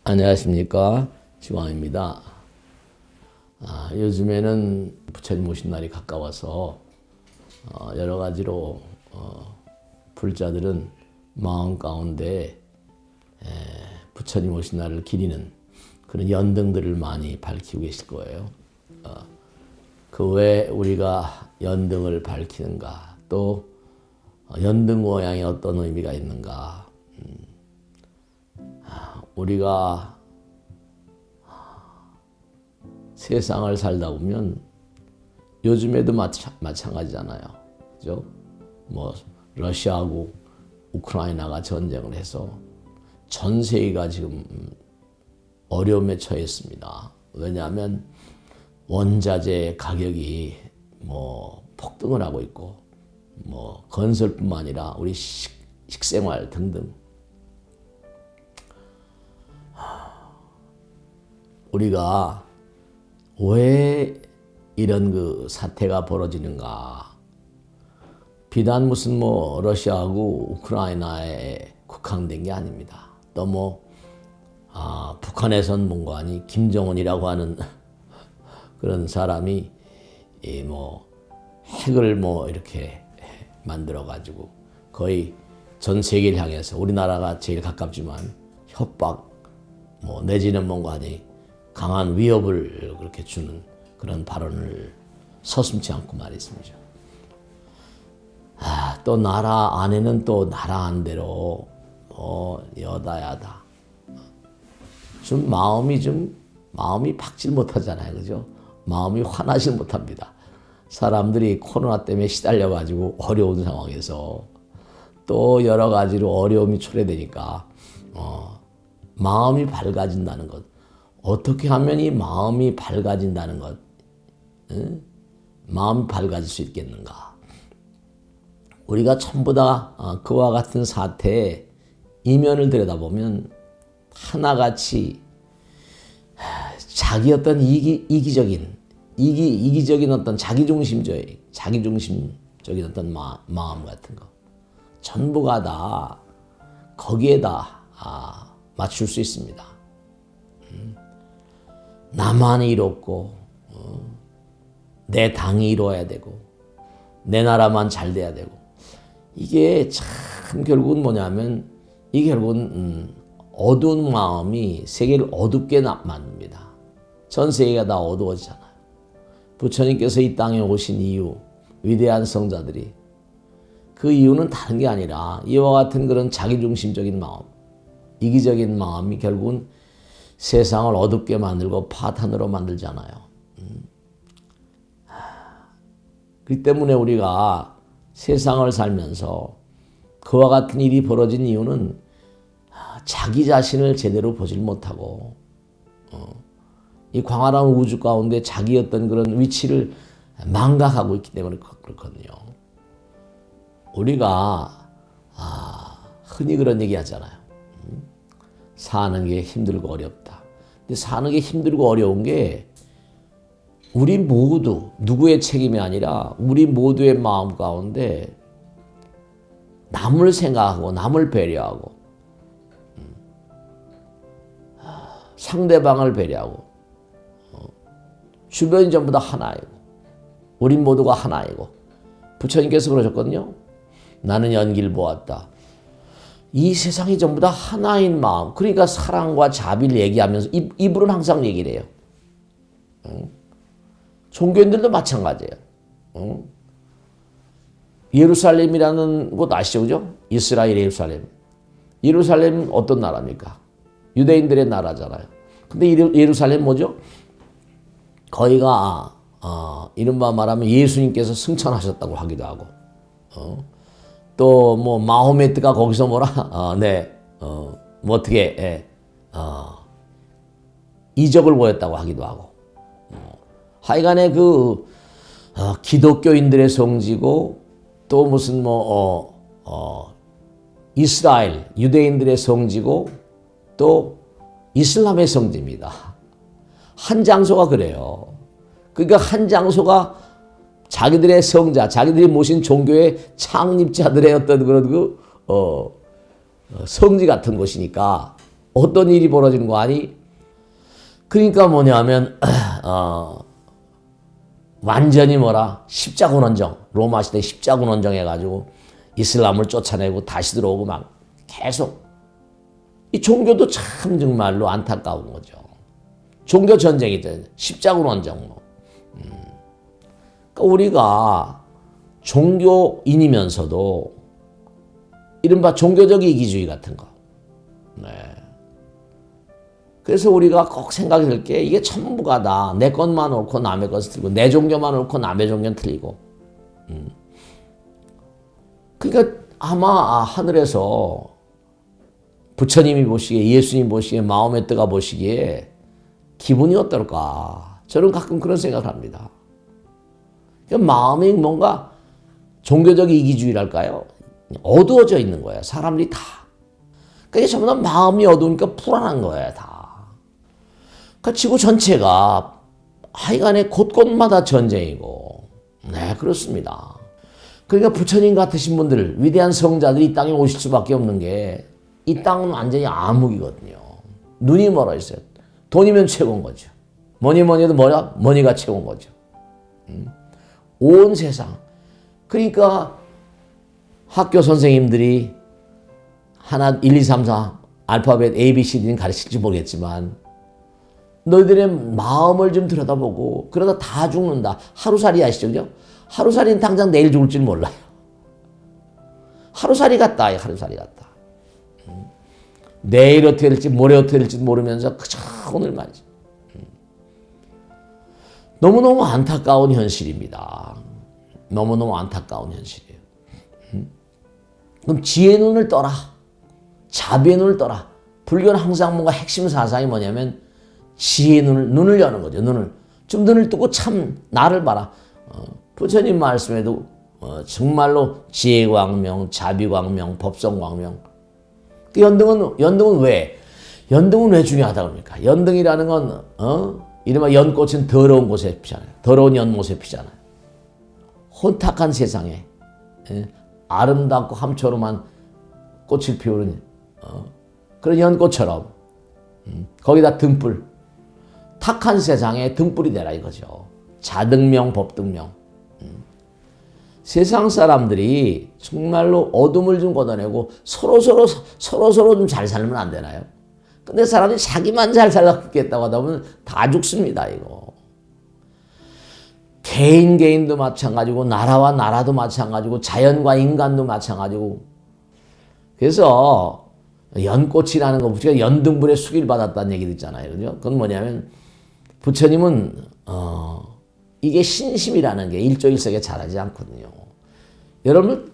안녕하십니까, 지광입니다. 요즘에는 부처님 오신 날이 가까워서 여러 가지로 불자들은 마음 가운데 부처님 오신 날을 기리는 그런 연등들을 많이 밝히고 계실 거예요. 그 외에 우리가 연등을 밝히는가, 또 연등 모양이 어떤 의미가 있는가. 우리가 세상을 살다 보면 요즘에도 마찬가지잖아요. 그죠? 뭐 러시아하고 우크라이나가 전쟁을 해서 전 세계가 지금 어려움에 처해 있습니다. 왜냐하면 원자재 가격이 뭐 폭등을 하고 있고, 뭐 건설뿐만 아니라 우리 식생활 등등. 우리가 왜 이런 그 사태가 벌어지는가? 비단 무슨 뭐 러시아하고 우크라이나에 국한된 게 아닙니다. 또 뭐 북한에선 뭔가 아니 김정은이라고 하는 그런 사람이 이 뭐 핵을 뭐 이렇게 만들어 가지고 거의 전 세계를 향해서 우리나라가 제일 가깝지만 협박 뭐 내지는 뭔가 아니 강한 위협을 그렇게 주는 그런 발언을 서슴지 않고 말했습니다. 또 나라 안에는 또 나라 안대로 여다야다. 마음이 박질 못하잖아요, 그죠? 마음이 화나질 못합니다. 사람들이 코로나 때문에 시달려가지고 어려운 상황에서 또 여러 가지로 어려움이 초래되니까 마음이 밝아진다는 것. 어떻게 하면 이 마음이 밝아진다는 것, 마음이 밝아질 수 있겠는가? 우리가 전부 다 그와 같은 사태의 이면을 들여다보면 하나같이 자기 어떤 이기적인 어떤 자기중심적인 어떤 마음 같은 거 전부가 다 거기에다 맞출 수 있습니다. 나만 이롭고 내 당이 이루어야 되고 내 나라만 잘 돼야 되고, 이게 참 결국은 뭐냐면 이게 결국은 어두운 마음이 세계를 어둡게 만듭니다. 전 세계가 다 어두워지잖아요. 부처님께서 이 땅에 오신 이유, 위대한 성자들이 그 이유는 다른 게 아니라 이와 같은 그런 자기중심적인 마음, 이기적인 마음이 결국은 세상을 어둡게 만들고 파탄으로 만들잖아요. 그렇기 때문에 우리가 세상을 살면서 그와 같은 일이 벌어진 이유는 자기 자신을 제대로 보질 못하고 이 광활한 우주 가운데 자기 어떤 그런 위치를 망각하고 있기 때문에 그렇거든요. 우리가 흔히 그런 얘기 하잖아요. 사는 게 힘들고 어렵다. 근데 사는 게 힘들고 어려운 게 우리 모두 누구의 책임이 아니라 우리 모두의 마음 가운데 남을 생각하고 남을 배려하고 상대방을 배려하고 주변이 전부 다 하나이고 우리 모두가 하나이고, 부처님께서 그러셨거든요. 나는 연기를 보았다. 이 세상이 전부 다 하나인 마음, 그러니까 사랑과 자비를 얘기하면서 입으로는 항상 얘기를 해요. 종교인들도 마찬가지예요. 예루살렘이라는 곳 아시죠? 그죠? 이스라엘 예루살렘. 예루살렘은 어떤 나라입니까? 유대인들의 나라잖아요. 근데 예루살렘 뭐죠? 거기가 이른바 말하면 예수님께서 승천하셨다고 하기도 하고, 또 뭐 마호메트가 거기서 뭐라 뭐 어떻게 이적을 보였다고 하기도 하고, 하여간에 그 기독교인들의 성지고, 또 무슨 이스라엘 유대인들의 성지고, 또 이슬람의 성지입니다. 한 장소가 그래요. 그러니까 한 장소가 자기들의 성자, 자기들이 모신 종교의 창립자들의 어떤 그런 성지 같은 곳이니까 어떤 일이 벌어지는 거 아니? 그러니까 뭐냐면 완전히 십자군원정, 로마 시대 십자군원정 해가지고 이슬람을 쫓아내고 다시 들어오고 막 계속 이 종교도 참 정말로 안타까운 거죠. 종교 전쟁이죠. 십자군원정 뭐. 그러니까 우리가 종교인이면서도 이른바 종교적 이기주의 같은 거. 네. 그래서 우리가 꼭 생각이 들 게 이게 전부가 다 내 것만 옳고 남의 것을 틀리고 내 종교만 옳고 남의 종교는 틀리고. 그러니까 아마 하늘에서 부처님이 보시기에 예수님 보시기에 마음에 뜨가 보시기에 기분이 어떨까. 저는 가끔 그런 생각을 합니다. 그러니까 마음이 뭔가 종교적 이기주의랄까요? 어두워져 있는 거예요. 사람들이 다. 그러니까 전부 다 마음이 어두우니까 불안한 거예요. 다. 그러니까 지구 전체가 하여간에 곳곳마다 전쟁이고. 네, 그렇습니다. 그러니까 부처님 같으신 분들, 위대한 성자들이 이 땅에 오실 수밖에 없는 게 이 땅은 완전히 암흑이거든요. 눈이 멀어 있어요. 돈이면 최고인 거죠. 뭐니 해도 머니가 최고인 거죠. 온 세상. 그러니까 학교 선생님들이 하나 1, 2, 3, 4 알파벳 A, B, C, D는 가르칠지 모르겠지만 너희들의 마음을 좀 들여다보고 그러다 다 죽는다. 하루살이 아시죠? 그죠? 하루살이는 당장 내일 죽을 줄 몰라요. 하루살이 같다. 하루살이 같다. 내일 어떻게 될지 모레 어떻게 될지 모르면서 그저 오늘만이지. 너무너무 안타까운 현실입니다. 너무너무 안타까운 현실이에요. 그럼 지혜의 눈을 떠라. 자비의 눈을 떠라. 불교는 항상 뭔가 핵심 사상이 뭐냐면 지혜의 눈을 여는 거죠. 좀 눈을 뜨고 참 나를 봐라. 부처님 말씀에도 정말로 지혜광명, 자비광명, 법성광명. 연등은 왜? 연등은 왜 중요하다 그럽니까? 연등이라는 건 이른바 연꽃은 더러운 곳에 피잖아요. 더러운 연못에 피잖아요. 혼탁한 세상에 아름답고 함초로만 꽃을 피우는 그런 연꽃처럼 거기다 등불, 탁한 세상에 등불이 되라 이거죠. 자등명, 법등명. 세상 사람들이 정말로 어둠을 좀 걷어내고 서로 좀 잘 살면 안 되나요? 근데 사람들이 자기만 잘 살겠다고 하다 보면 다 죽습니다, 이거. 개인도 마찬가지고 나라와 나라도 마찬가지고 자연과 인간도 마찬가지고. 그래서 연꽃이라는 거 부처가 연등불에 수기를 받았다는 얘기도 있잖아요. 그죠? 그건 뭐냐면 부처님은 이게 신심이라는 게 일조일석에 잘하지 않거든요. 여러분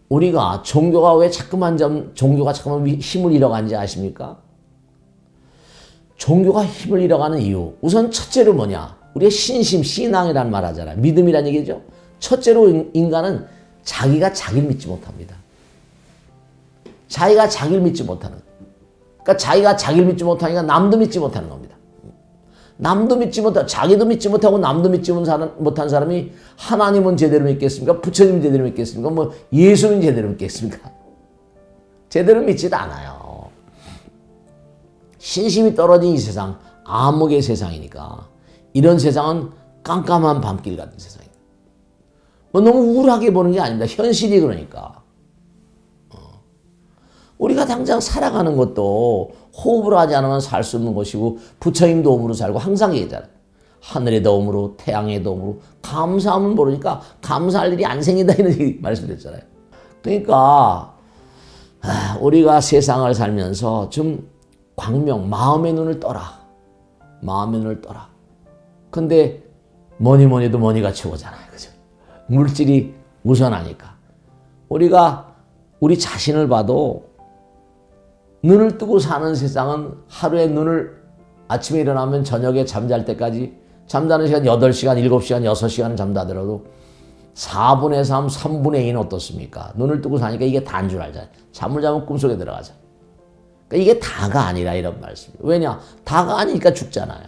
우리가 종교가 자꾸만 힘을 잃어간지 아십니까? 종교가 힘을 잃어가는 이유. 우선 첫째로 뭐냐? 우리의 신심, 신앙이라는 말 하잖아요. 믿음이라는 얘기죠. 첫째로 인간은 자기가 자기를 믿지 못합니다. 자기가 자기를 믿지 못하는. 그러니까 자기가 자기를 믿지 못하니까 남도 믿지 못하는 겁니다. 남도 믿지 못하고 자기도 믿지 못하고 남도 믿지 못한 사람이 하나님은 제대로 믿겠습니까? 부처님 제대로 믿겠습니까? 뭐 예수는 제대로 믿겠습니까? 제대로 믿지도 않아요. 신심이 떨어진 이 세상, 암흑의 세상이니까 이런 세상은 깜깜한 밤길 같은 세상이다. 뭐 너무 우울하게 보는 게 아닙니다. 현실이 그러니까. 우리가 당장 살아가는 것도 호흡을 하지 않으면 살 수 없는 것이고 부처님 도움으로 살고 항상 얘기잖아요. 하늘의 도움으로 태양의 도움으로 감사하면 모르니까 감사할 일이 안 생긴다 이런 말씀드렸잖아요. 그러니까 우리가 세상을 살면서 좀 마음의 눈을 떠라. 마음의 눈을 떠라. 근데 뭐니 해도 머니가 최고잖아요. 그죠? 물질이 우선하니까. 우리가 우리 자신을 봐도 눈을 뜨고 사는 세상은 하루에 아침에 일어나면 저녁에 잠잘 때까지 잠자는 시간 8시간, 7시간, 6시간은 잠자더라도 4분의 3, 3분의 2는 어떻습니까? 눈을 뜨고 사니까 이게 다인 줄 알잖아요. 잠을 자면 꿈속에 들어가죠. 그러니까 이게 다가 아니라 이런 말씀이에요. 왜냐? 다가 아니니까 죽잖아요.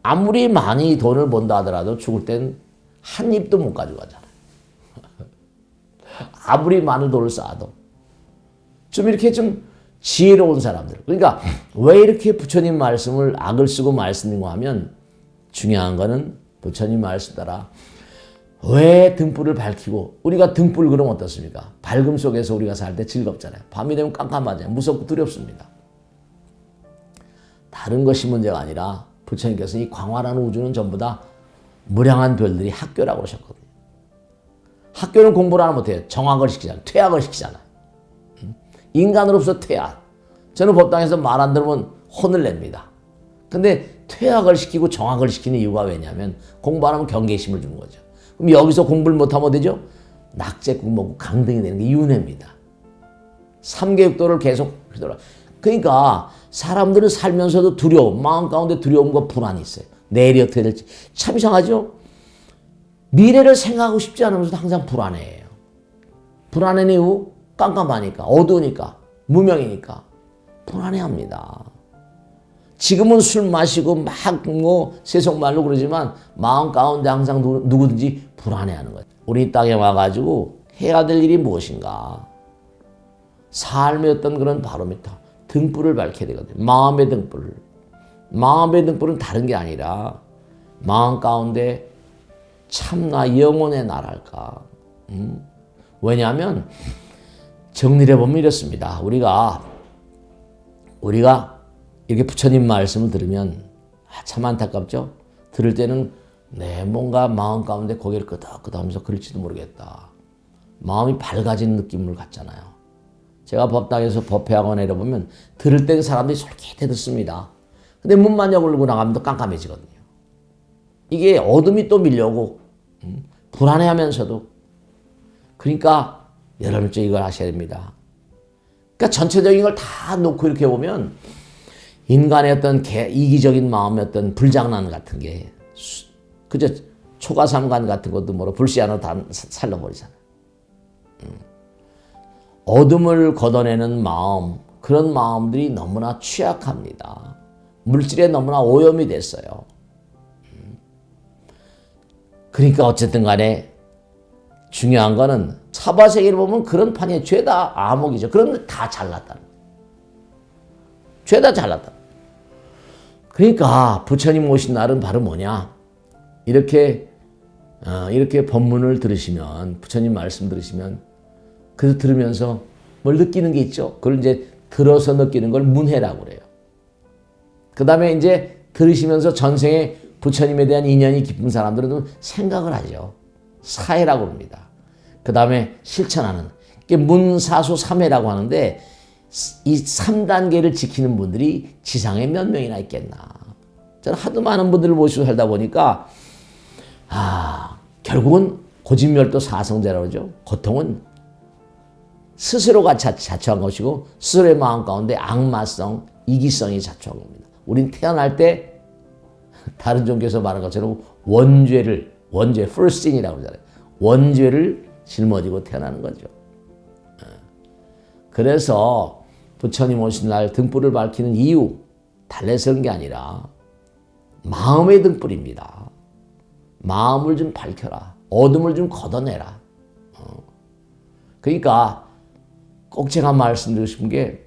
아무리 많이 돈을 번다 하더라도 죽을 땐 한 입도 못 가져가잖아요. 아무리 많은 돈을 쌓아도. 좀 이렇게 좀 지혜로운 사람들. 그러니까 왜 이렇게 부처님 말씀을 악을 쓰고 말씀인가 하면 중요한 거는 부처님 말씀 따라 왜 등불을 밝히고 우리가 등불 그러면 어떻습니까? 밝음 속에서 우리가 살 때 즐겁잖아요. 밤이 되면 깜깜하잖아요. 무섭고 두렵습니다. 다른 것이 문제가 아니라 부처님께서 이 광활한 우주는 전부 다 무량한 별들이 학교라고 그러셨거든요. 학교는 공부를 하나 못해요. 정학을 시키잖아요. 퇴학을 시키잖아요. 인간으로서 퇴학. 저는 법당에서 말 안 들으면 혼을 냅니다. 근데 퇴학을 시키고 정학을 시키는 이유가 왜냐하면 공부 안 하면 경계심을 주는 거죠. 그럼 여기서 공부를 못하면 되죠? 낙제국 먹고 강등이 되는 게 윤회입니다. 3계육도를 계속 하더라. 그러니까 사람들은 살면서도 두려움, 마음 가운데 두려움과 불안이 있어요. 내일이 어떻게 될지. 참 이상하죠? 미래를 생각하고 싶지 않으면서도 항상 불안해해요. 불안한 이유? 깜깜하니까, 어두우니까, 무명이니까 불안해합니다. 지금은 술 마시고 막 세속말로 그러지만 마음 가운데 항상 누구든지 불안해하는 거예요. 우리 땅에 와가지고 해야 될 일이 무엇인가? 삶의 어떤 그런 바로미터, 등불을 밝혀야 되거든요. 마음의 등불. 마음의 등불은 다른 게 아니라 마음 가운데 참나 영혼의 나랄까. 왜냐하면 정리를 해보면 이렇습니다. 우리가 이렇게 부처님 말씀을 들으면 참 안타깝죠? 들을 때는 뭔가 마음 가운데 고개를 끄덕끄덕하면서 그럴지도 모르겠다. 마음이 밝아진 느낌을 갖잖아요. 제가 법당에서 법회학원에 보면 들을 때는 사람들이 솔깃해 듣습니다. 근데 문만 열고 나가면 또 깜깜해지거든요. 이게 어둠이 또 밀려오고 불안해하면서도 그러니까 여러분께 이걸 아셔야 됩니다. 그러니까 전체적인 걸 다 놓고 이렇게 보면 인간의 어떤 이기적인 마음의 어떤 불장난 같은 게 그저 초가삼간 같은 것도 뭐로 불씨안으로 다 살려버리잖아요. 어둠을 걷어내는 마음, 그런 마음들이 너무나 취약합니다. 물질에 너무나 오염이 됐어요. 그러니까 어쨌든 간에 중요한 거는 사바세계를 보면 그런 판이 죄다 암흑이죠. 그런데 다 잘났다. 죄다 잘났다. 그러니까 부처님 오신 날은 바로 뭐냐? 이렇게 법문을 들으시면, 부처님 말씀 들으시면, 그래서 들으면서 뭘 느끼는 게 있죠. 그걸 이제 들어서 느끼는 걸 문해라고 그래요. 그 다음에 이제 들으시면서 전생에 부처님에 대한 인연이 깊은 사람들은 생각을 하죠. 사해라고 합니다. 그 다음에 실천하는. 이게 문사수 삼해라고 하는데 이 3단계를 지키는 분들이 지상에 몇 명이나 있겠나. 저는 하도 많은 분들을 모시고 살다 보니까 결국은 고진멸도 사성제라고 그러죠. 고통은 스스로가 자초한 것이고 스스로의 마음 가운데 악마성, 이기성이 자초한 겁니다. 우린 태어날 때 다른 종교에서 말한 것처럼 원죄, first sin이라고 그러잖아요. 원죄를 짊어지고 태어나는 거죠. 그래서 부처님 오신 날 등불을 밝히는 이유, 달래서 그런 게 아니라 마음의 등불입니다. 마음을 좀 밝혀라. 어둠을 좀 걷어내라. 그러니까 꼭 제가 말씀드리고 싶은 게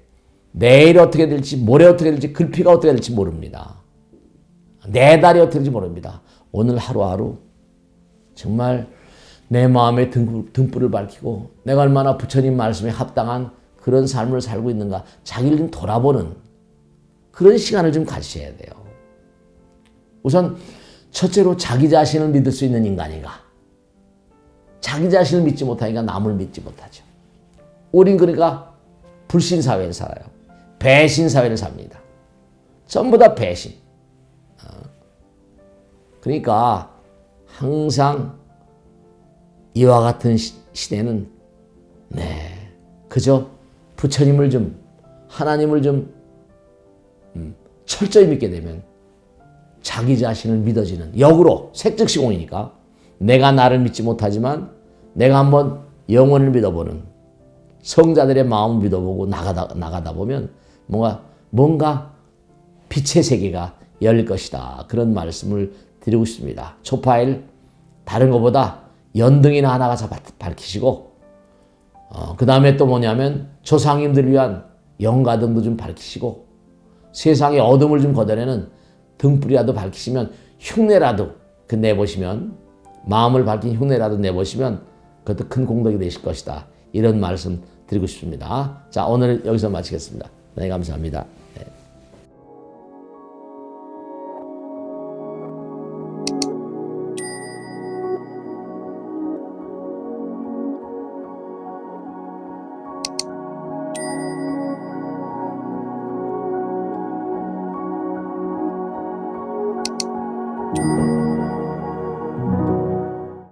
내일 어떻게 될지, 모레 어떻게 될지, 글피가 어떻게 될지 모릅니다. 내달이 어떻게 될지 모릅니다. 오늘 하루하루 정말 내 마음의 등불을 밝히고 내가 얼마나 부처님 말씀에 합당한 그런 삶을 살고 있는가 자기를 좀 돌아보는 그런 시간을 좀 가지셔야 돼요. 우선 첫째로 자기 자신을 믿을 수 있는 인간인가. 자기 자신을 믿지 못하니까 남을 믿지 못하죠. 우린 그러니까 불신사회를 살아요. 배신사회를 삽니다. 전부 다 배신. 그러니까 항상 이와 같은 시대는 그저 부처님을 좀, 하나님을 좀 철저히 믿게 되면 자기 자신을 믿어지는, 역으로 색즉시공이니까 내가 나를 믿지 못하지만 내가 한번 영혼을 믿어보는, 성자들의 마음을 믿어보고 나가다 보면 뭔가 빛의 세계가 열릴 것이다. 그런 말씀을 드리고 싶습니다. 초파일 다른 것보다 연등이나 하나 가서 밝히시고 그 다음에 또 뭐냐면 조상님들을 위한 영가등도 좀 밝히시고 세상의 어둠을 좀 걷어내는 등불이라도 밝히시면 흉내라도 내보시면 마음을 밝힌 흉내라도 내보시면 그것도 큰 공덕이 되실 것이다. 이런 말씀 드리고 싶습니다. 자, 오늘 여기서 마치겠습니다. 네, 감사합니다.